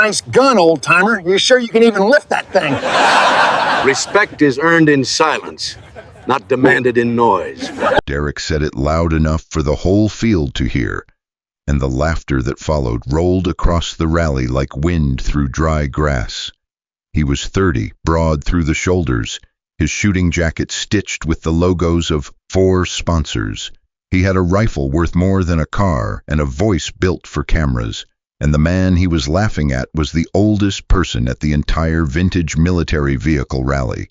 Nice gun, old-timer. You sure you can even lift that thing? Respect is earned in silence, not demanded in noise. Derek said it loud enough for the whole field to hear, and the laughter that followed rolled across the rally like wind through dry grass. He was 30, broad through the shoulders, his shooting jacket stitched with the logos of 4 sponsors. He had a rifle worth more than a car and a voice built for cameras, and the man he was laughing at was the oldest person at the entire vintage military vehicle rally.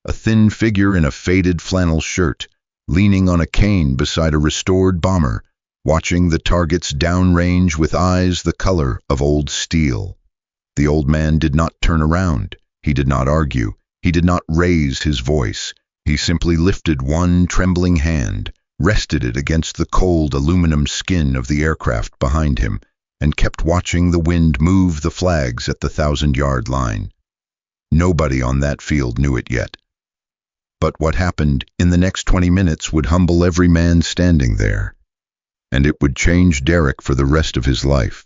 A thin figure in a faded flannel shirt, leaning on a cane beside a restored bomber, watching the targets downrange with eyes the color of old steel. The old man did not turn around. He did not argue. He did not raise his voice. He simply lifted one trembling hand, rested it against the cold aluminum skin of the aircraft behind him, and kept watching the wind move the flags at the 1,000-yard line. Nobody on that field knew it yet. But what happened in the next 20 minutes would humble every man standing there, and it would change Derek for the rest of his life.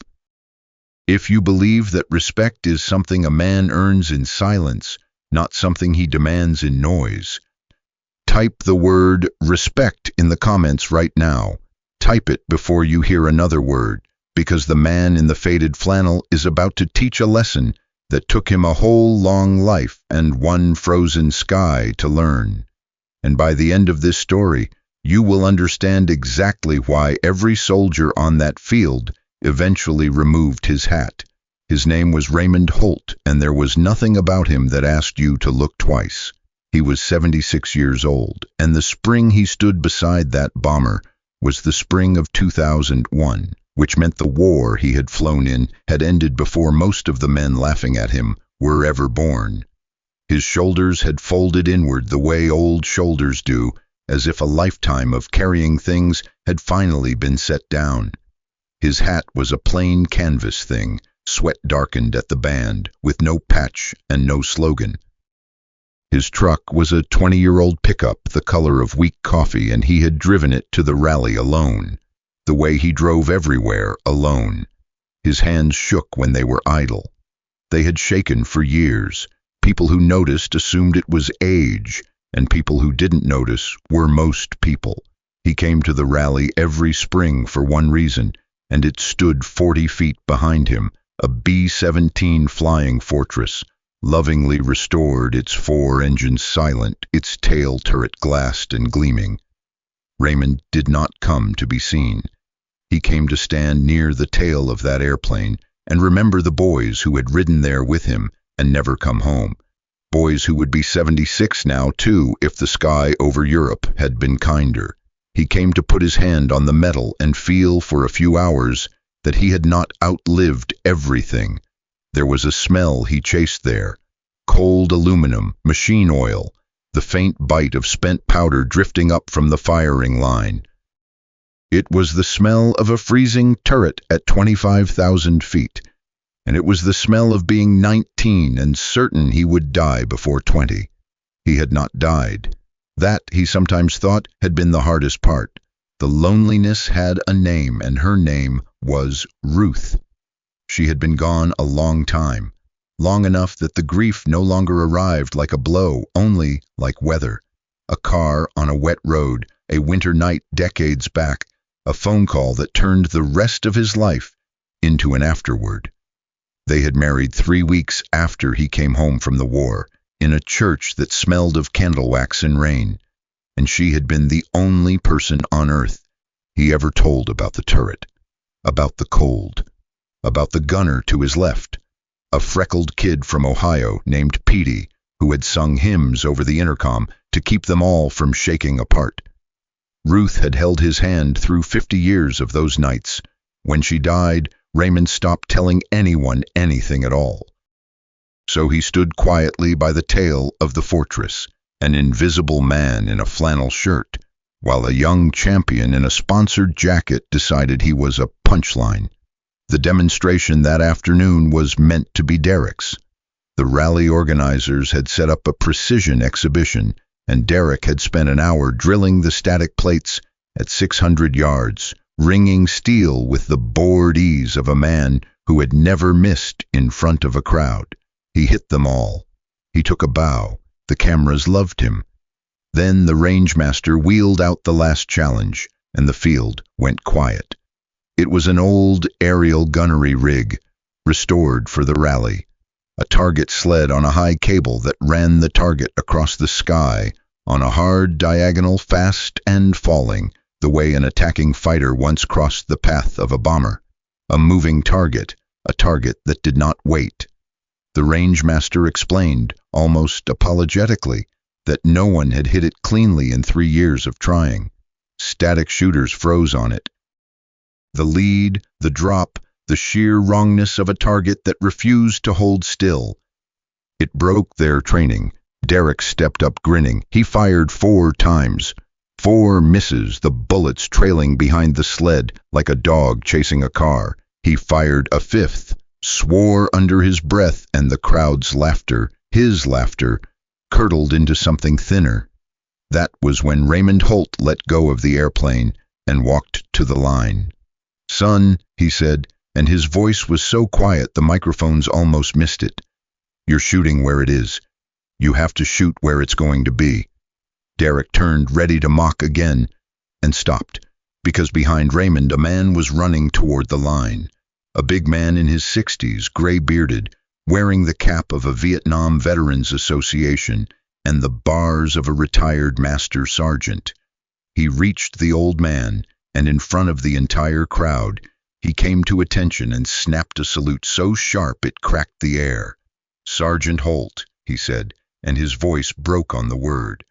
If you believe that respect is something a man earns in silence, not something he demands in noise, type the word respect in the comments right now. Type it before you hear another word, because the man in the faded flannel is about to teach a lesson that took him a whole long life and one frozen sky to learn. And by the end of this story, you will understand exactly why every soldier on that field eventually removed his hat. His name was Raymond Holt, and there was nothing about him that asked you to look twice. He was 76 years old, and the spring he stood beside that bomber was the spring of 2001, which meant the war he had flown in had ended before most of the men laughing at him were ever born. His shoulders had folded inward the way old shoulders do, as if a lifetime of carrying things had finally been set down. His hat was a plain canvas thing, sweat-darkened at the band, with no patch and no slogan. His truck was a 20-year-old pickup the color of weak coffee, and he had driven it to the rally alone, the way he drove everywhere alone. His hands shook when they were idle. They had shaken for years. People who noticed assumed it was age, and people who didn't notice were most people. He came to the rally every spring for one reason, and it stood 40 feet behind him, a B-17 flying fortress, lovingly restored, its 4 engines silent, its tail turret glassed and gleaming. Raymond did not come to be seen. He came to stand near the tail of that airplane and remember the boys who had ridden there with him and never come home. Boys who would be 76 now, too, if the sky over Europe had been kinder. He came to put his hand on the metal and feel for a few hours that he had not outlived everything. There was a smell he chased there, cold aluminum, machine oil, the faint bite of spent powder drifting up from the firing line. It was the smell of a freezing turret at 25,000 feet, and it was the smell of being 19 and certain he would die before 20. He had not died. That, he sometimes thought, had been the hardest part. The loneliness had a name, and her name was Ruth. She had been gone a long time, long enough that the grief no longer arrived like a blow, only like weather. A car on a wet road, a winter night decades back, a phone call that turned the rest of his life into an afterword. They had married 3 weeks after he came home from the war, in a church that smelled of candle wax and rain, and she had been the only person on earth he ever told about the turret, about the cold, about the gunner to his left, a freckled kid from Ohio named Petey, who had sung hymns over the intercom to keep them all from shaking apart. Ruth had held his hand through 50 years of those nights. When she died, Raymond stopped telling anyone anything at all. So he stood quietly by the tail of the fortress, an invisible man in a flannel shirt, while a young champion in a sponsored jacket decided he was a punchline. The demonstration that afternoon was meant to be Derek's. The rally organizers had set up a precision exhibition, and Derek had spent an hour drilling the static plates at 600 yards, ringing steel with the bored ease of a man who had never missed in front of a crowd. He hit them all. He took a bow. The cameras loved him. Then the rangemaster wheeled out the last challenge, and the field went quiet. It was an old aerial gunnery rig, restored for the rally. A target sled on a high cable that ran the target across the sky on a hard diagonal, fast and falling, the way an attacking fighter once crossed the path of a bomber. A moving target, a target that did not wait. The rangemaster explained, almost apologetically, that no one had hit it cleanly in 3 years of trying. Static shooters froze on it. The lead, the drop, the sheer wrongness of a target that refused to hold still. It broke their training. Derek stepped up grinning. He fired 4 times. 4 misses, the bullets trailing behind the sled like a dog chasing a car. He fired a 5th, swore under his breath, and the crowd's laughter, his laughter, curdled into something thinner. That was when Raymond Holt let go of the airplane and walked to the line. "Son," he said, and his voice was so quiet the microphones almost missed it. "You're shooting where it is. You have to shoot where it's going to be." Derek turned, ready to mock again, and stopped, because behind Raymond a man was running toward the line. A big man in his 60s, gray-bearded, wearing the cap of a Vietnam Veterans Association and the bars of a retired master sergeant. He reached the old man, and in front of the entire crowd, he came to attention and snapped a salute so sharp it cracked the air. "Sergeant Holt," he said, and his voice broke on the word.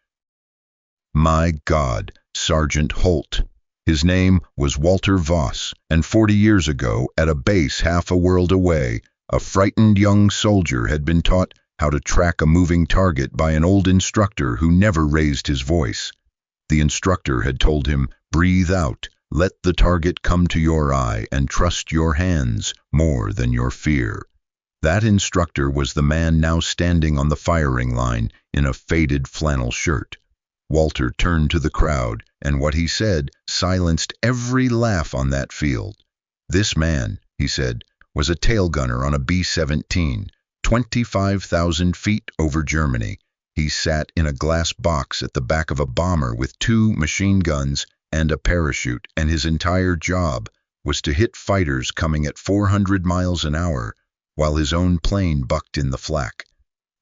My God, Sergeant Holt. His name was Walter Voss, and 40 years ago, at a base half a world away, a frightened young soldier had been taught how to track a moving target by an old instructor who never raised his voice. The instructor had told him, "Breathe out, let the target come to your eye, and trust your hands more than your fear." That instructor was the man now standing on the firing line in a faded flannel shirt. Walter turned to the crowd, and what he said silenced every laugh on that field. "This man," he said, "was a tail gunner on a B-17, 25,000 feet over Germany. He sat in a glass box at the back of a bomber with 2 machine guns and a parachute, and his entire job was to hit fighters coming at 400 miles an hour while his own plane bucked in the flak.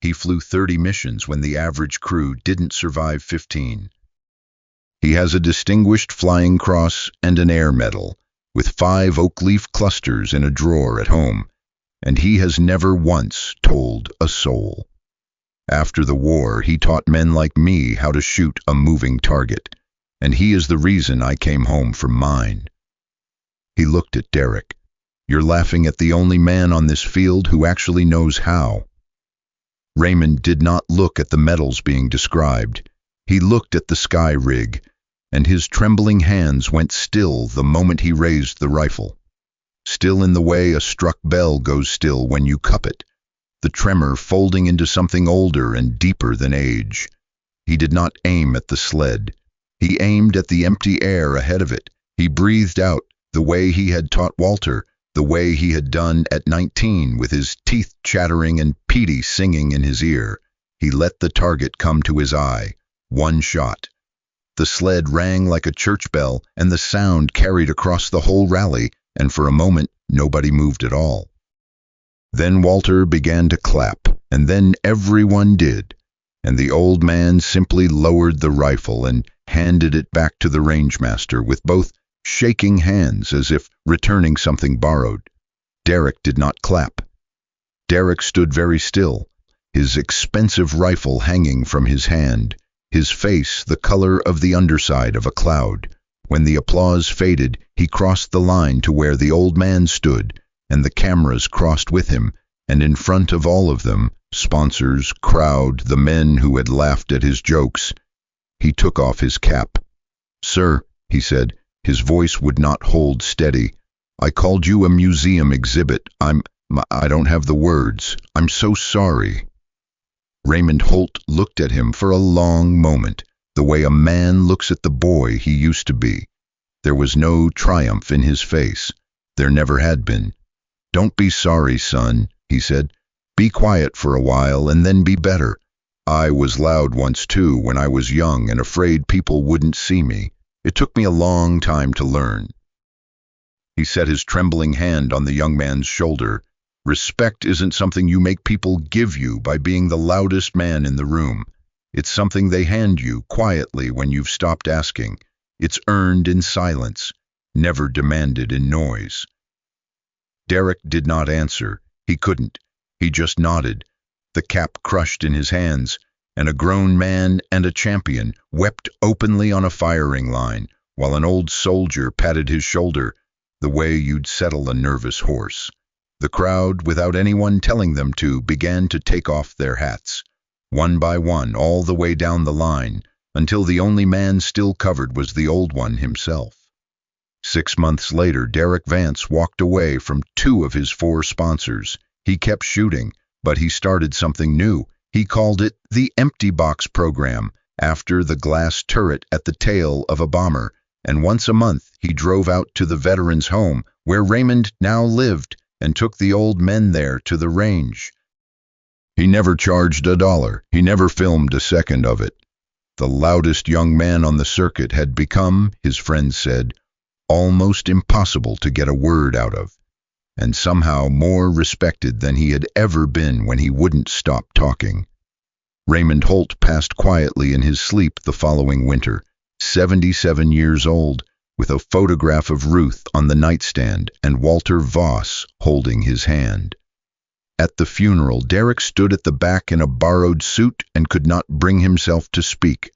He flew 30 missions when the average crew didn't survive 15. He has a Distinguished Flying Cross and an Air Medal, with 5 oak leaf clusters in a drawer at home, and he has never once told a soul. After the war, he taught men like me how to shoot a moving target, and he is the reason I came home from mine." He looked at Derek. "You're laughing at the only man on this field who actually knows how." Raymond did not look at the medals being described. He looked at the sky rig, and his trembling hands went still the moment he raised the rifle. Still in the way a struck bell goes still when you cup it, the tremor folding into something older and deeper than age. He did not aim at the sled. He aimed at the empty air ahead of it. He breathed out the way he had taught Walter, the way he had done at 19 with his teeth chattering and Petey singing in his ear. He let the target come to his eye. 1 shot. The sled rang like a church bell, and the sound carried across the whole rally, and for a moment nobody moved at all. Then Walter began to clap, and then everyone did, and the old man simply lowered the rifle and handed it back to the rangemaster with both shaking hands as if returning something borrowed. Derek did not clap. Derek stood very still, his expensive rifle hanging from his hand, his face the color of the underside of a cloud. When the applause faded, he crossed the line to where the old man stood, and the cameras crossed with him, and in front of all of them, sponsors, crowd, the men who had laughed at his jokes, he took off his cap. "Sir," he said, his voice would not hold steady, "I called you a museum exhibit. I don't have the words. I'm so sorry." Raymond Holt looked at him for a long moment, the way a man looks at the boy he used to be. There was no triumph in his face. There never had been. "Don't be sorry, son," he said. "Be quiet for a while and then be better. I was loud once too when I was young and afraid people wouldn't see me. It took me a long time to learn." He set his trembling hand on the young man's shoulder. "Respect isn't something you make people give you by being the loudest man in the room. It's something they hand you quietly when you've stopped asking. It's earned in silence, never demanded in noise." Derek did not answer. He couldn't. He just nodded, the cap crushed in his hands, and a grown man and a champion wept openly on a firing line, while an old soldier patted his shoulder, the way you'd settle a nervous horse. The crowd, without anyone telling them to, began to take off their hats, one by one, all the way down the line, until the only man still covered was the old one himself. 6 months later, Derek Vance walked away from 2 of his 4 sponsors. He kept shooting, but he started something new. He called it the Empty Box Program, after the glass turret at the tail of a bomber, and once a month he drove out to the veterans' home, where Raymond now lived, and took the old men there to the range. He never charged $1. He never filmed a second of it. The loudest young man on the circuit had become, his friends said, almost impossible to get a word out of, and somehow more respected than he had ever been when he wouldn't stop talking. Raymond Holt passed quietly in his sleep the following winter, 77 years old, with a photograph of Ruth on the nightstand and Walter Voss holding his hand. At the funeral, Derek stood at the back in a borrowed suit and could not bring himself to speak.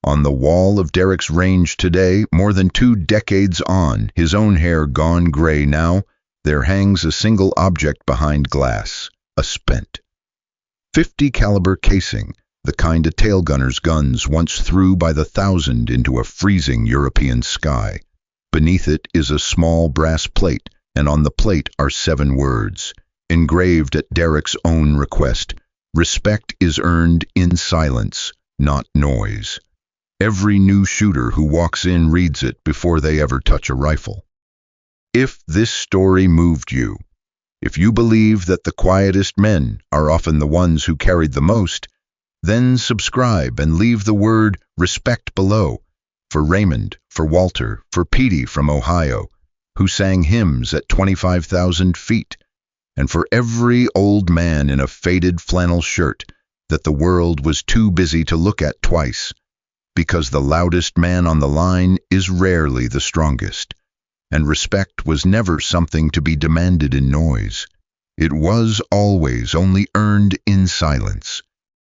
On the wall of Derek's range today, more than 2 decades on, his own hair gone gray now, there hangs a single object behind glass, a spent .50 caliber casing, the kind a tailgunner's guns once threw by the thousand into a freezing European sky. Beneath it is a small brass plate, and on the plate are 7 words, engraved at Derek's own request: "Respect is earned in silence, not noise." Every new shooter who walks in reads it before they ever touch a rifle. If this story moved you, if you believe that the quietest men are often the ones who carried the most, then subscribe and leave the word respect below, for Raymond, for Walter, for Petey from Ohio, who sang hymns at 25,000 feet, and for every old man in a faded flannel shirt that the world was too busy to look at twice, because the loudest man on the line is rarely the strongest, and respect was never something to be demanded in noise. It was always only earned in silence.